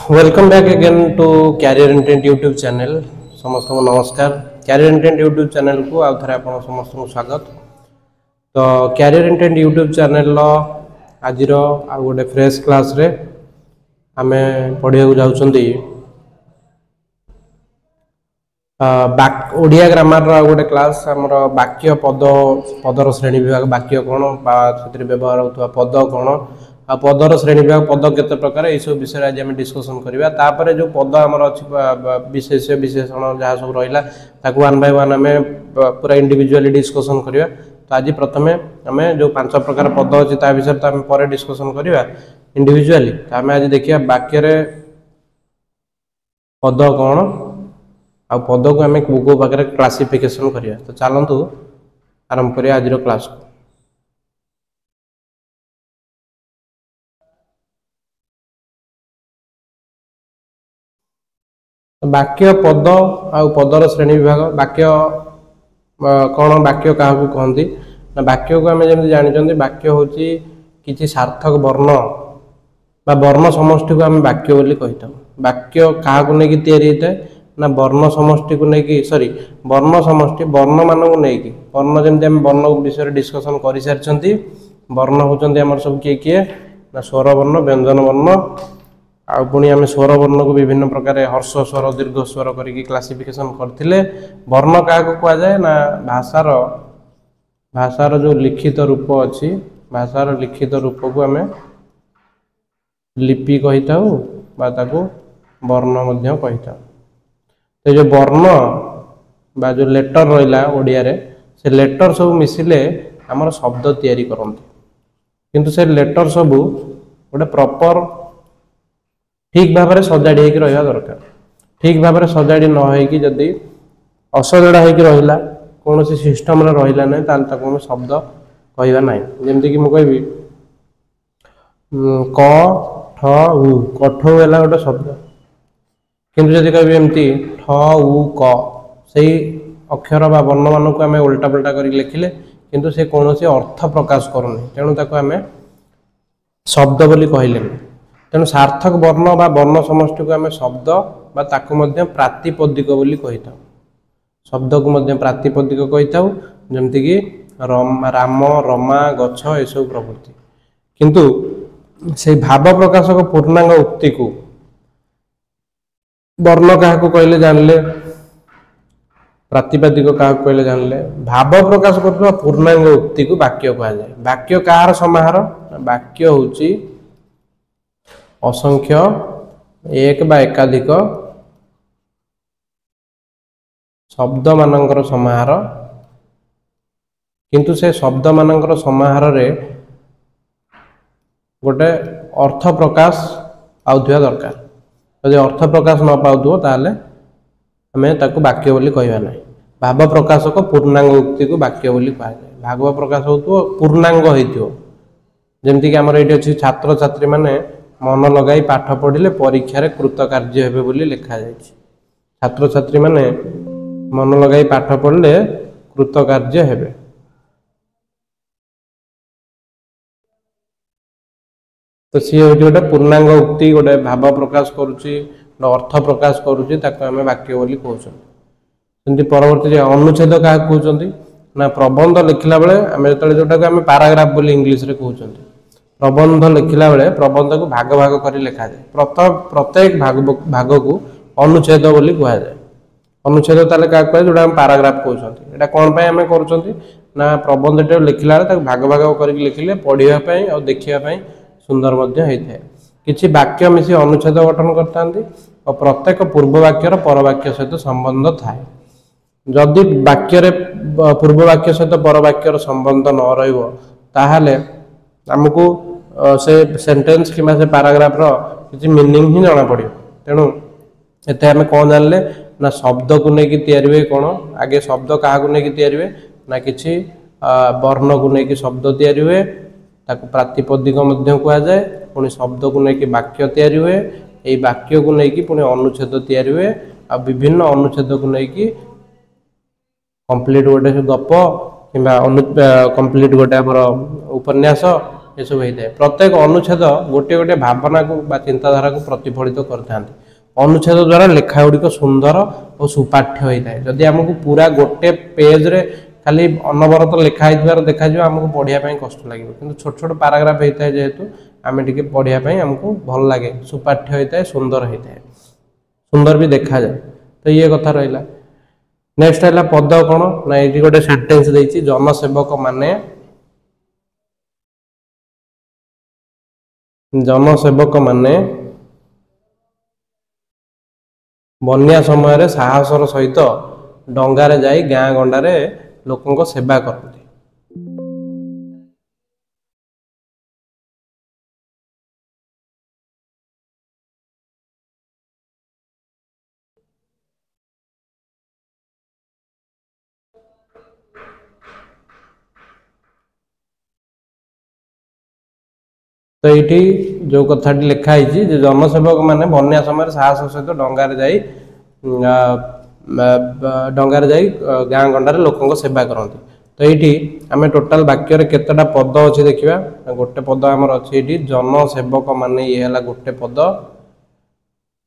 Welcome back again to career intent YouTube channel. समस्त को नमस्कार। कैरियर इंटेंट यूट्यूब चैनल को आउ थे आप समस्त को स्वागत। तो कैरियर इंटेंट यूट्यूब चैनल आज गोटे फ्रेश क्लास रे आमे पढ़िया जाउछंती ओडिया ग्रामर गोटे क्लास आमर वाक्य पद पदर श्रेणी विभाग वाक्य कौन से व्यवहार होता पद कौन आ पदर श्रेणी विभाग पद केते प्रकार ये सब विषय आज आम डिस्कसन करवा। तापर जो पद आमर अच्छी विशेष विशेषण जहाँ सब रहा ताकू वन बाय वन आम पूरा इंडिविजुअली डिस्कसन करवा। तो आज प्रथम आम जो 5 प्रकार पद अच्छी ता विषय तो आम पर डिस्कसन करवा इंडिविजुअली। तो आम आज देखिए वाक्य पद कौन आ पद को आम को पाखे क्लासिफिकेशन करवा। तो चलतु आरंभ करिया आज क्लास को। वाक्य पद आ पदर श्रेणी विभाग वाक्य कौन वाक्य क्या कहती ना वाक्य को आम जमी जानते वाक्य हूँ किसी सार्थक वर्ण बा वर्ण समष्टि को आम वाक्य बोली कही था। वाक्य क्या लेकिन होता है ना वर्ण समष्टि को लेकिन सॉरी वर्ण समष्टि वर्ण मान को लेकिन वर्ण जमी आम वर्ण विषय डिस्कसन कर सारी। वर्ण होती आम सब किए किए ना स्वर वर्ण व्यंजन वर्ण आ पुणी आम स्वर वर्ण को विभिन्न प्रकार हर्ष स्वर दीर्घ स्वर करके क्लासिफिकेशन करते। वर्ण क्या कहुए ना भाषार जो लिखित रूप अच्छी भाषार लिखित रूप को आम लिपि कही था वर्ण कही था। तो जो वर्ण बा जो लेटर रहा ओडिया रे से लेटर सब मिसिले आमर शब्द तैयारी करते किंतु से लेटर सब गोटे प्रॉपर ठीक भाव में सजाड़ी रहा दरकार। ठीक भाव में सजाड़ी न होगी जदि असजड़ा होगी रहा कौन सिस्टम रहा ना ताल शब्द कहवा ना जमीक मुझे क ठ उ कठौ है गोटे शब्द किंतु जदि कह एमती ठ उ क से अक्षर बा वर्ण मान को आम उल्टा पुल्टा कर लिखिले किंतु से कौन अर्थ प्रकाश करूनी तेणु ताको आम शब्द बोली कहले। तेणु सार्थक वर्ण बा वर्ण समष्टि को आम शब्द बा ताकू मध्य प्रातिपदिक बोली कही था। शब्द को मध्य प्रातिपदिक कही था जमती कि राम रमा गछ एसबू प्रवृत्ति किंतु से भाव प्रकाशक पूर्णांग उक्ति को वर्ण क्या कहले जानले प्रातिपदिक क्या कहले जानले भाव प्रकाश कर पूर्णांग उक्ति को वाक्य कह जाए। वाक्य कहार समाहार वाक्य होची असंख्य एक बा एकाधिक शब्द मानकर समाहार किंतु से शब्द मानकर समाहार रे गोटे अर्थ प्रकाश आउथिया दरकार। यदि अर्थ प्रकाश न पाउथो ताले हमें ताको वाक्य बोली कहवा ना। भाव प्रकाशक पूर्णांग उक्ति को वाक्य बोली कह जाए। भाव प्रकाश हो पूर्णांग होइथियो जेमति कि हमर एठी अछि छात्र छात्री माने मन लगाई पाठ पढ़िले परीक्षा कृतकार्य हेबे बोली लिखा जाए। छात्र छात्री माने मन लगाई पाठ पढ़ले कृतकार्य हेबे। तो सी हूँ गोटे पूर्णांग उक्ति गोटे भाव प्रकाश करुच्ची अर्थ प्रकाश करुच्ची आम वाक्य बोली कहते। परवर्ती अनुच्छेद क्या कहते ना प्रबंध लिखला बेले आम जो जोटा आम पाराग्राफ बोली इंग्लिश रे कहते प्रबंध लिखला बेले प्रबंध को भाग भाग कर लिखा जाए। प्रत्येक भाग को अनुच्छेद बोली कह जाए। अनुच्छेद ताले क्या कहे जोटा हम पाराग्राफ कहते यहाँ कौन आम कर ना प्रबंध लिखला बेले भाग भाग कर लिखिले पढ़ाई और देखापी सुंदर होता है। किसी वाक्य मिसी अनुच्छेद गठन करते और प्रत्येक पूर्व वाक्यर पर वाक्य सहित संबंध थाए। जदि वाक्य पूर्व वाक्य सहित पर वाक्यर संबंध न रहा आमको से सेंटेंस कि से पैराग्राफ किसी मीनिंग ही जना पड़ो। तेणु एते आम कौन जानले ना शब्द को लेकिन तैयारी हुए कौन आगे शब्द क्या लेकिन तैयारी हुए ना किसी वर्ण को लेकिन शब्द तैयारी हुए ताको प्रातिपदिक कह जाए। पुणी शब्द को लेकिन वाक्य तैयारी हुए यही वाक्य को लेकिन पुणी अनुच्छेद तैयारी हुए आ विभिन्न अनुच्छेद को लेकिन कंप्लीट गोटे गप कि कंप्लीट गोटे आमर उपन्यास ये सब होता है। प्रत्येक अनुच्छेद गोटे गोटे भावना को चिंताधारा को प्रतिफलित करते। अनुच्छेद द्वारा लेखा गुड़िक सुंदर और सुपाठ्य होता है। जदि आमको पूरा गोटे पेज रे खाली अनवरत लिखा देखा आमको पढ़ाई कष्ट लगे, कि छोट छोट पाराग्राफ होता है जेहेतु आम टे पढ़ाई आमको भल लगे, सुपाठ्य होता है, सुंदर होता है, सुंदर भी देखा जाए। तो ये कथा रहा। नेक्स्ट है पद कौन ना, ये गोटे सेंटेंस देती जनसेवक माने, जनसेवक माने बन्या समय रे साहसर सहित डंगारे जाई गाँ गंडारे लोकों को सेवा करते। तो ये जो कथाटी लिखाई जनसेवक माने बन्या समय साहस सहित डंगारे जाई गाँ गंडारे लोकों को सेवा करते। तो ये आम टोटाल वाक्य केतटा पद अच्छे देखा। गोटे पद आमर अच्छे जनसेवक माने ये है गोटे पद,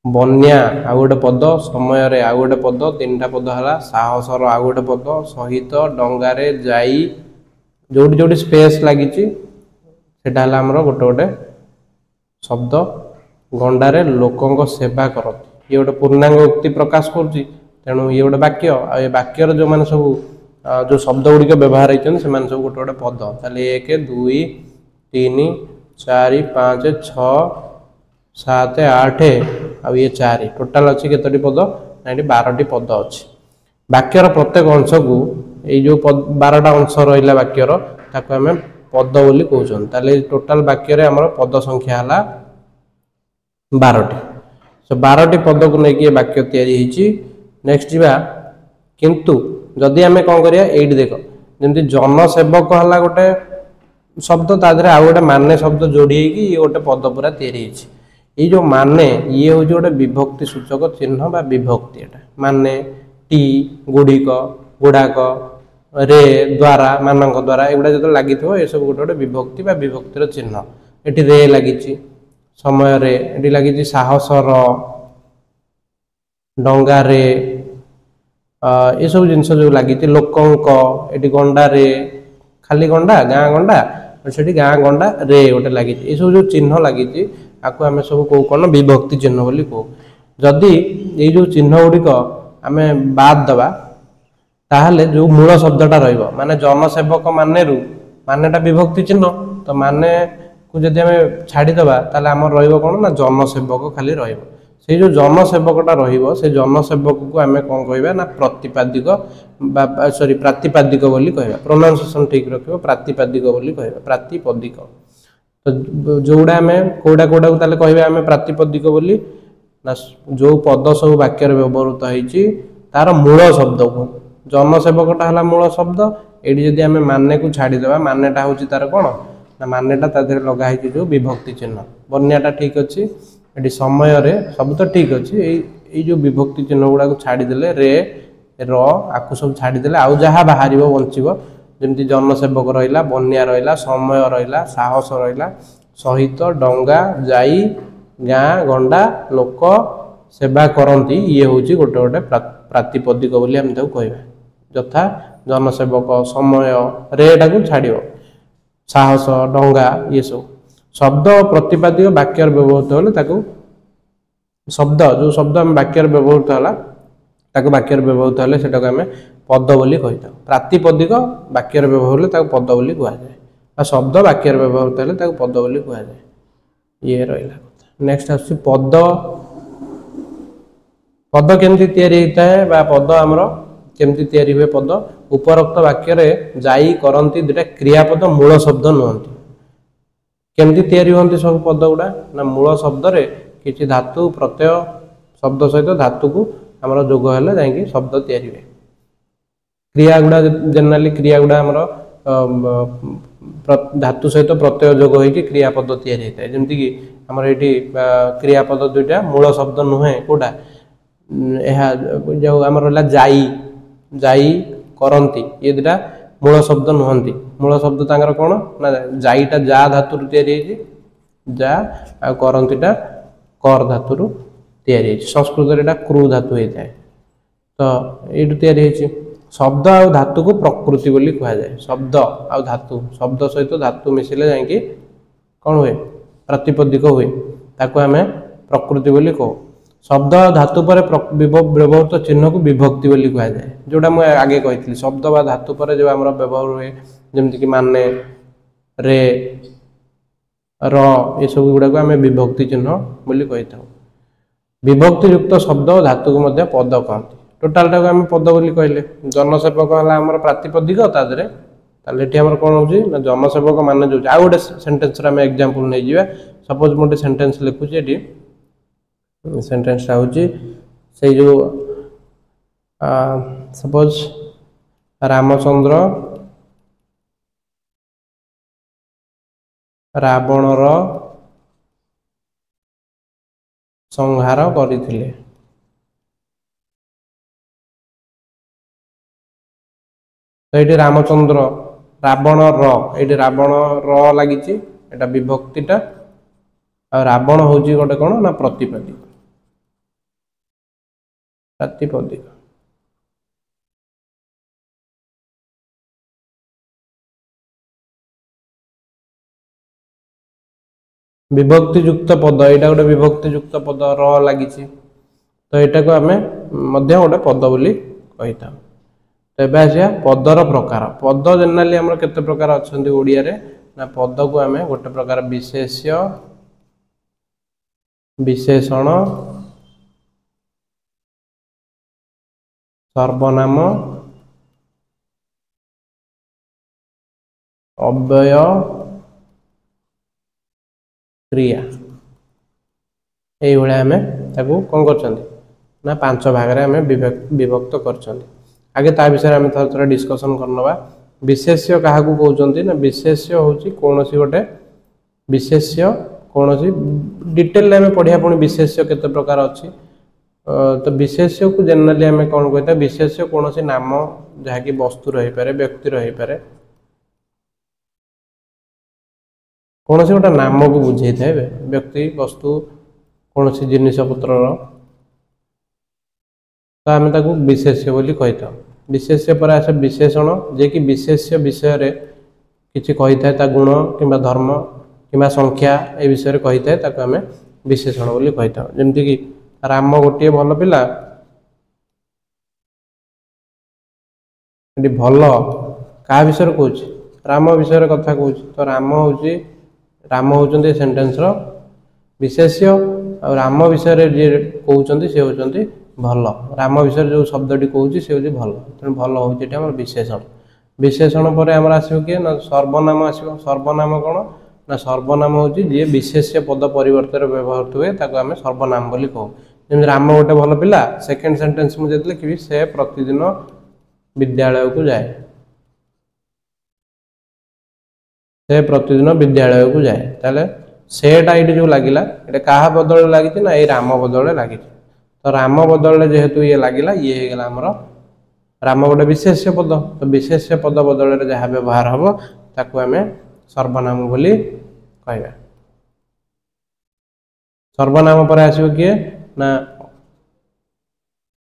बन्या आउ गोटे पद, समय रे आउ गोटे पद, तीन पद है साहसर आउ गोटे पद, सहित डंगारे जाई जोटी जोटी स्पेस लगी सेटा गोटे गोटे शब्द, गंडारे लोकों सेवा करती। ये गोटे पूर्णांग उक्ति प्रकाश करुच्ची। तेणु ये गोटे वाक्य आ वाक्यर जो मैंने सब जो शब्द गुड़िक व्यवहार होती सब गोटे गोटे पद। ताले 1 2 3 4 5 6 7 8 आ ये 4 टोटाल अच्छी केतोटी पद ना, 12टी पद अच्छी। वाक्यर प्रत्येक अंश को ये जो 12टा अंश रहा वाक्यर ताको आम पद बोली कहते। ताले टोटाल वाक्य आमर पद संख्या है 12टी। सो 12टी पद को लेकिन वाक्य तैयारी होती। नेक्स्ट जीवा किंतु जदि आम कौन करिया एट देख जमी जनसेवक है गोटे शब्द तादे आउ गोटे माने शब्द जोड़ी ये गोटे पद पूरा तैयारी होती। ये जो माने ये हूँ गोटे विभक्ति सूचक चिन्ह बा विभक्ति। एटा माने टी गुड़िक गुड़ाक रे द्वारा मानक द्वारा एगुड़ा जो लगी ये सब गोटे गोटे विभक्ति बा विभक्तिर चिन्ह। ये रे लगी समय रे, ये लगी साहसर डंगारे ये सब जिनस जो लगी लोकंक, ये गंडारे खाली गंडा गाँ गंडा से गाँ गंडा रे गोटे लगी ये सब जो चिन्ह लगी आपको आम सब कौ कौन विभक्ति चिन्ह बोली कहू। जदि ये जो चिन्ह गुड़िक आम बाद दबा ताहले जो मूल शब्दटा रहिबो माने जनसेवक माने रु मानेटा विभक्ति चिन्ह। तो माने को जदि आम छाड़ी दबा ताहले आमर रहिबो कोन ना जनसेवक खाली रहिबो। से जो जनसेवकटा रहिबो से जनसेवक को आम कौन कहबा ना प्रतिपादिक सॉरी प्रातिपादिक बोली कहबा। प्रोनाउंसिएशन ठीक रखिबो, प्रातिपादिक बोली कहबा, प्रातिपदिक। तो जोड़ा आम कोड़ा कोड़ा को ताले कहबा आम प्रातिपदिक बोली ना, जो पद सब वाक्य व्यवहृत होईची तार मूल शब्द को जनसेवकटा है मूल शब्द। ये जदि आम माने को छाड़ीदेवा मानेटा हूँ तार कौन ना मानेटा तादे लगाई जो विभक्ति चिन्ह। बन्याटा ठीक अच्छी, ये समय रे सब तो ठीक अच्छी। ये जो विभक्ति चिन्ह गुड़ा को छाड़ीदे रे र आपको सब छाड़ीदे आउ जहाँ बाहर बचब जमी जनसेवक रहा, बन्या रहा, समय रहा, साहस रहा, सहित डंगा जाई गाँ गंडा लोक सेवा करती। ये हूँ गोटे गोटे प्रातिपदिक बोली आम कहवा। यथा जनसेवक समय रेटा को छाड़ साहस डंगा ये सब शब्द प्रतिपादिक वाक्य व्यवहृत होले शब्द जो शब्द आम वाक्य व्यवहृत है वाक्य व्यवहृत होले सेटा को आम पद बोली कही था। प्रातिपदिक वाक्य व्यवहार होले पद बोली कह जाए, शब्द वाक्य व्यवहृत होले पद बोली कह जाए। ये रहा। नेक्स्ट आस पद, पद केमती तैयारी होता है बा पद आमर केमती तैयारी हुए। पद उपरोक्त वाक्य रे जाई करंती दुटा क्रियापद मूल शब्द नुहंती। केमती तैयारी होती सब पद गुड़ा ना मूल शब्द रे किसी धातु प्रत्यय शब्द सहित धातु को आमर जोग है जाकि शब्द तैयारी हुए। क्रिया गुड़ा जनरली क्रिया गुड़ा आमर धातु सहित प्रत्यय जोग हो क्रियापद तैयारी होता है। जमती कि आमर ये क्रियापद दुईटा मूल शब्द नुहे कौटा जो आमर रहा जाई जाई करंती ये दुटा मूल शब्द नुहंती मूल शब्द तांकर कोन ना जाईटा जा धातु तैयारी होइछि जा आ करंतीटा कर धातु तैयारी होइछि संस्कृत रे एटा क्रू धातु होइଥାଏ तो एटु तैयारी होइछि शब्द आ धातु को प्रकृति बोली कहा जाए शब्द आ धातु शब्द सहित धातु मिसिले जाई कि कोन हुए प्रतिपदिक हुए ताको हमें प्रकृति बोली कहू शब्द आ धातु पर व्यवहृत चिन्ह को विभक्ति बोली कहा जाए जोटा मैं आगे कही शब्द बा धातु पर जो आम व्यवहार हुए जमती कि माने रे र ये सब गुड़ा आम विभक्ति चिन्ह बोली कही था विभक्ति युक्त शब्द और धातु को मध्य पद कहते टोटाल टाक आम पद बोली कहले जनसेवक है आम प्रातिपदिक तादे ताले आम कौन हो जनसेवक मान जो आ गोटे सेन्टेन्स आम एग्जांपल नहीं जावा सपोज मोटे सेन्टेन्स लिखुची ये सेन्टेन्सटा हूँ से जो सपोज रामचंद्र रावणर संहार करथिले तो ये रामचंद्र रावण ये रावण लगी एटा विभक्तिटा आ रावण हूँ गोटे कौन ना प्रतिपदिक प्रातिपदिक विभक्तियुक्त पद यहाँ गोटे विभक्तियुक्त पद र लगी तो यहाँ को आम गोटे पद बोली कही था तो ये आसिया पदर प्रकार पद जेनेराली आम केते प्रकार अच्छा ओडिया रे ना पद को आम गोटे प्रकार विशेष्य विशेषण सर्वनाम अव्यय क्रिया ये आम कौन कर पांच भाग आम विभक्त कर आगे ता विषय आम थोड़ा थोड़ा डिस्कसन करनवा विशेष्य क्या कहते ना विशेष्य हूँ कौन सी गोटे विशेष्य कौन सी डिटेल आम पढ़िया पुणी विशेष्य केते प्रकार अच्छी तो विशेष्य को जेनेराली आम कौन कहता विशेष्य कौन सी नाम जहाँकि वस्तु रही पारे व्यक्ति रही पारे कौन सी गोटे नाम को बुझे था व्यक्ति वस्तु कौन सी जिनिस पत्र तो आम ताकू विशेष्य बोली कही था विशेष्य पर आसे विशेषण जे कि विशेष्य विषय रे किछि कही था ता गुण किंबा धर्म किंबा संख्या ए विषय रे कही था ताकू आम विशेषण बोली कही था जेमति कि राम गोटे भल पिला भल क्या विषय कहूँ राम विषय कथा कहूँ तो राम होउचंदी सेंटेंस रो विशेष्य और राम विषय जे कहउचंदी से होउचंदी भल राम विषय जो शब्दटी कहूँ से हूँ भल तेणु भल हूँ आम विशेषण विशेषण पर आम आसो किए ना सर्वनाम आसो सर्वनाम कौन ना सर्वनाम हूँ जी विशेष्य पद परिवर्तन व्यवहार हुए ताको आम सर्वनाम बोली कहू जमी राम गोटे भल पिला सेकेंड सेंटेंस मुझे लिखी से प्रतिदिन विद्यालय को जाए से प्रतिदिन विद्यालय को जाए ताले सेटा ये जो लगिला ये क्या बदल लगी ना ये राम बदल लगी तो राम बदल जेहेतु ये लगिला ये होगा आमर राम गोटे विशेष्य पद तो विशेष्य पद बदल जहाँ व्यवहार हम ताकू आम सर्वनाम बोली कहवा सर्वनाम पर आसो किए ना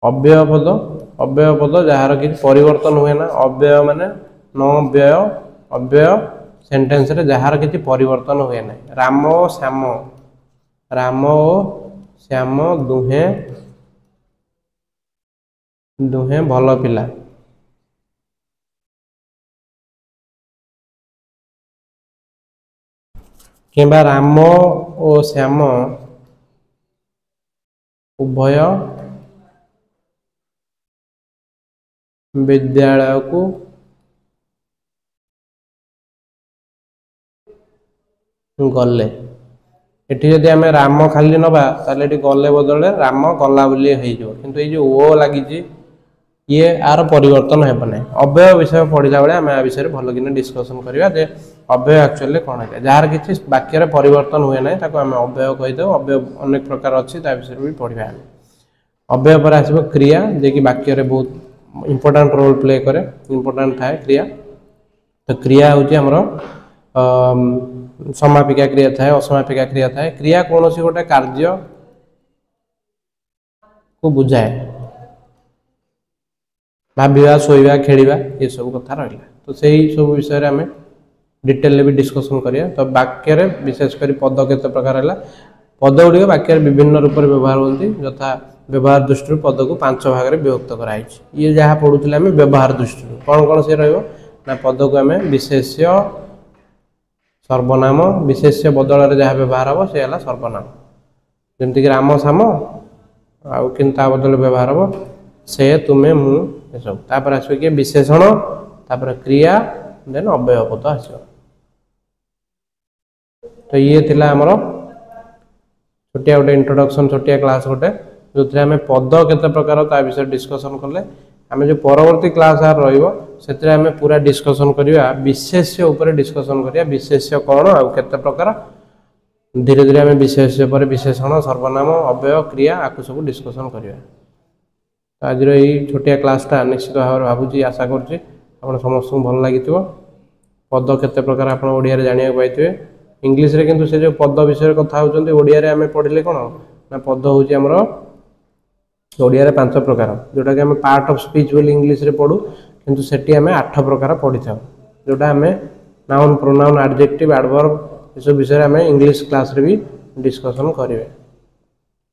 अव्यय पद जार कि परिवर्तन हुए ना अव्यय माने न व्यय अव्यय सेंटेंस रे जार कि परिवर्तन हुए ना राम श्याम दुहे भल पिला किंबा राम और श्याम उभय विद्यालय को गले एठी जदि आम राम खाली नबा ताले एठी गले बदले राम गला बोली हो किंतु ये जो ओ लगी ये आर परिवर्तन हेब ना अव्यय विषय पढ़ला बेले आम आ विषय भल कि डिस्कसन करवा जे अव्यय एक्चुअली कौन है जार कि वाक्य परिवर्तन हुए ना ताको आम अव्यय कहीदेव अव्यय अनेक प्रकार अच्छी विषय भी पढ़ा आम अव्यय पर आसो क्रिया जे कि वाक्य बहुत इंपोर्टेंट रोल प्ले करे इंपोर्टेंट थाए क्रिया तो क्रिया हूँ आमर समापिका क्रिया थाए असमापिका क्रिया थाए क्रिया कौन सी गोटे कार्य को बुझाए भाविबा शोइबा खेलिबा ये सब कथा रहा तो से ही सब विषय आम डिटेल भी डिस्कसन करिया तो वाक्य रे विशेषकर पद केते प्रकार है पद गुड़िक वाक्य विभिन्न रूप में व्यवहार होती यथा व्यवहार दृष्टि पद को 5 भाग में विभक्त कराई ये जहाँ पढ़ुले आम व्यवहार दृष्टि कौन कौन सी रहा पद को आम विशेष्य सर्वनाम विशेष्य बदल जहाँ व्यवहार हम सी है सर्वनाम जमीक राम साम आउ कि बदल व्यवहार हम से तुम्हें मु सब तापर आस विशेषण तापर क्रिया देन अव्यय पद आस तो ये थिला हमर छोटिया गोटे इंट्रोडक्शन छोटिया क्लास गोटे जो आम पद केते प्रकार ता विषय डिस्कसन कले आम जो परवर्ती क्लास आर से आम पूरा डिस्कसन करवा विशेष्य उपर डिस्कसन करवा विशेष्य कौन आउ केते प्रकार धीरे धीरे आम विशेष्य पर विशेषण सर्वनाम अव्यय क्रिया आपको सब डिस्कसन करवा आज यही छोटिया क्लासटा निश्चित भाव में भावुची आशा करुँच आप समस्त भल लगी पद केते प्रकार आप ओडिया जाना पाइबे इंग्लीश रे किंतु से जो पद विषय कथा होचंती ओडिया रे आमे पढ़िले कोन ना पद होची हमर ओडिया रे 5 प्रकार जोटा कि आमे पार्ट ऑफ स्पीच बोली इंग्लीश रे पढू किंतु सेठी आमे 8 प्रकार पढी थाउ जोटा आमे नाउन प्रोनाउन एडजेक्टिव एडवर्ब ये सब विषय आमे इंग्लिश क्लास रे भी डिस्कशन करिवे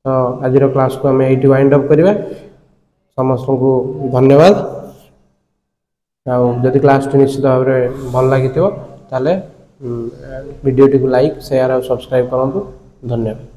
तो आज रो क्लास को आमे एठी वाइंड अप करिवा समस्त को धन्यवाद जदि क्लास टी निश्चित भाव में भल लगी ताले वीडियो टी को लाइक शेयर और सब्सक्राइब करूँ धन्यवाद।